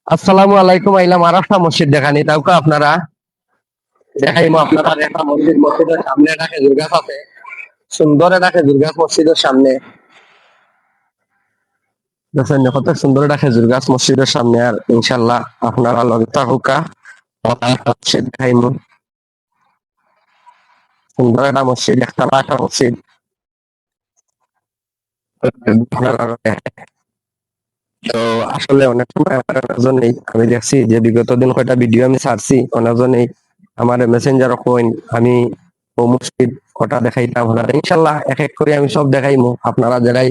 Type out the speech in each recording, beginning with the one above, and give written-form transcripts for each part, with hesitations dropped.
আসসালামু আলাইকুম। আইলাম আরাফা মসজিদ দেখানি তাও আপনারা দেখাইমো আপনারা একটা মসজিদের সামনে একটা খেজুর গাছ আছে, সুন্দর একটা খেজুর গাছ মসজিদের সামনে। দেখছেন কত সুন্দর একটা খেজুর গাছ মসজিদের সামনে। আর ইনশাল্লাহ আপনারা লগে থাকুকা মসজিদ দেখাইমো। সুন্দর একটা মসজিদ, একটা পাকা মসজিদ। আপনারা তো আসলে অনেক সময় আমার নজর নেই, আমি দেখছি যে বিগত দিন কয়টা ভিডিও আমি ছাড়ছি নজর নেই। আমার মেসেঞ্জার কইন আমি ও মসজিদ ওটা দেখাইতাম আপনারা, ইনশাল্লাহ এক এক করে আমি সব দেখাইমু। আপনারা যারাই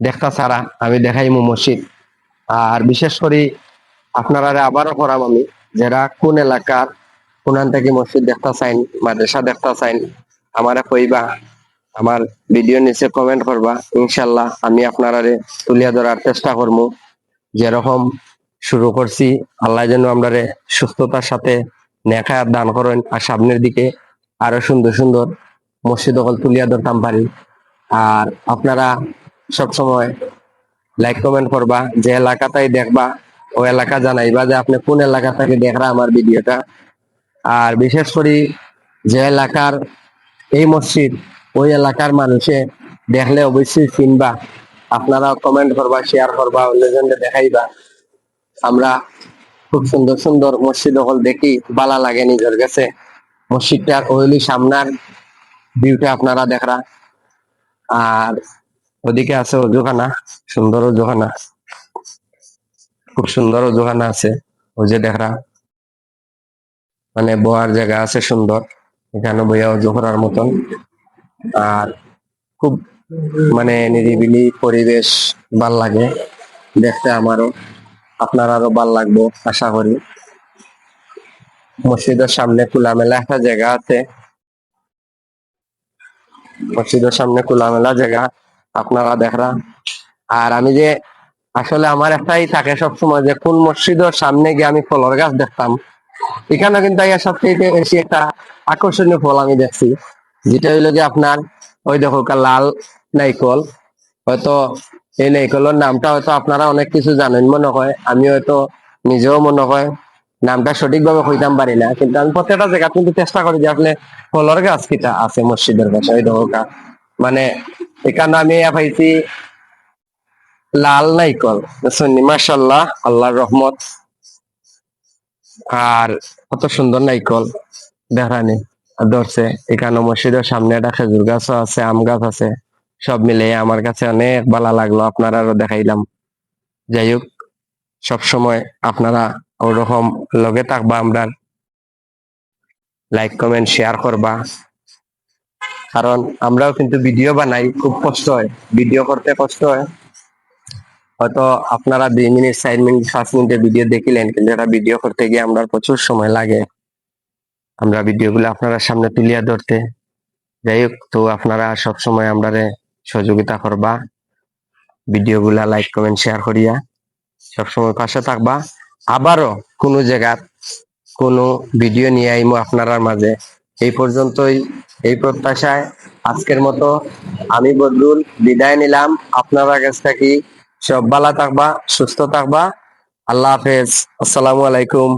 দেখা ছাড়া আমি দেখাইমু মসজিদ। আর বিশেষ করে আপনারা আবারও করাম আমি, যারা কোন এলাকার কোনান থেকে মসজিদ দেখতে চাইন, মাদ্রাসা দেখতে চাইন, আমারে কইবা, আমার ভিডিও নিচে কমেন্ট করবা। ইনশাল্লাহ আমি আপনারা তুলিয়া ধরার চেষ্টা করবো। যেরকম শুরু করছি, আল্লাহ যেন আমরা সুস্থতার সাথে নেখা দান করেন, আর সামনের দিকে আরো সুন্দর সুন্দর মসজিদ সকল তুলিয়া ধরতাম পারি। আর আপনারা সব সময় লাইক কমেন্ট করবা, যে এলাকাটাই দেখবা ওই এলাকা জানাইবা যে আপনি কোন এলাকা থেকে দেখরা আমার ভিডিওটা। আর বিশেষ করে যে এলাকার এই মসজিদ ওই এলাকার মানুষে দেখলে অবশ্যই চিনবা, আপনারা কমেন্ট করবা, শেয়ার করবা, অন্যজনকে দেখাইবা। আমরা খুব সুন্দর সুন্দর মসজিদ হল দেখি, ভালো লাগে নিজের কাছে। মসজিদটার ওইলি সামনার ভিউটা আপনারা দেখরা। আর ওদিকে আছে অজুখানা, সুন্দর অজুখানা, খুব সুন্দর অজুখানা আছে ওই যে দেখরা। মানে বয়ার জায়গা আছে সুন্দর, এখানে বইয়া অজু করার মতন। আর খুব মানে নিরিবিলি পরিবেশ, ভাল লাগে দেখতে আমারও, আপনার আরো ভাল লাগবো আশা করি। মসজিদের সামনে খোলামেলা একটা জায়গা আছে, মসজিদের সামনে খোলামেলা জায়গা আপনারা দেখরা। আর আমি যে আসলে আমার একটাই থাকে সবসময়, যে কোন মসজিদের সামনে গিয়ে আমি ফলের গাছ দেখতাম। এখানে কিন্তু সবচেয়ে বেশি একটা আকর্ষণীয় ফল আমি দেখছি, যেটা হইলো যে আপনার ওই দেখো লাল নাইকল। হয়তো এই নাইকলের নামটা হয়তো আপনারা অনেক কিছু জানেন মনে হয়, আমি হয়তো নিজেও মনে হয় নামটা সঠিকভাবে কইতাম পারি না, কিন্তু আমি প্রত্যেকটা জায়গা কিন্তু চেষ্টা করি যে আপনি ফলের গাছ কিটা আছে মসজিদের পাশে ওই দেখো মানে এখানে আমি পাইছি লাল নাইকল। মাশাআল্লাহ, আল্লাহর রহমত। আর কত সুন্দর নাইকল দেখানি ধরছে। এখানে মসজিদের সামনে একটা খেজুর গাছও আছে, আম গাছ আছে। সব মিলে আমার কাছে অনেক ভালো লাগলো, আপনারা আরো দেখাইলাম। যাই হোক, সবসময় আপনারা ওরকম লগে থাকবা, আমরা লাইক কমেন্ট শেয়ার করবা। কারণ আমরাও কিন্তু ভিডিও বানাই, খুব কষ্ট হয়, ভিডিও করতে কষ্ট হয়। হয়তো আপনারা 2 মিনিট 4 মিনিট 5 মিনিটের ভিডিও দেখিলেন, কিন্তু এটা ভিডিও করতে গিয়ে আমরা প্রচুর সময় লাগে আমরা ভিডিও গুলো আপনারা সামনে তুলিয়া ধরতে। যাই হোক, তো আপনারা সবসময় আমরা সহযোগিতা করবা, ভিডিও গুলা লাইক কমেন্ট শেয়ার করিয়া সবসময় পাশে থাকবা। আবারও কোনো জায়গার কোনো ভিডিও নিয়ে আইমো আপনার মাঝে। এই পর্যন্তই, এই প্রত্যাশায় আজকের মতো আমি বদরুল বিদায় নিলাম আপনারা কাছ থেকে। সব ভালো থাকবা, সুস্থ থাকবা। আল্লাহ হাফেজ, আসসালামু আলাইকুম।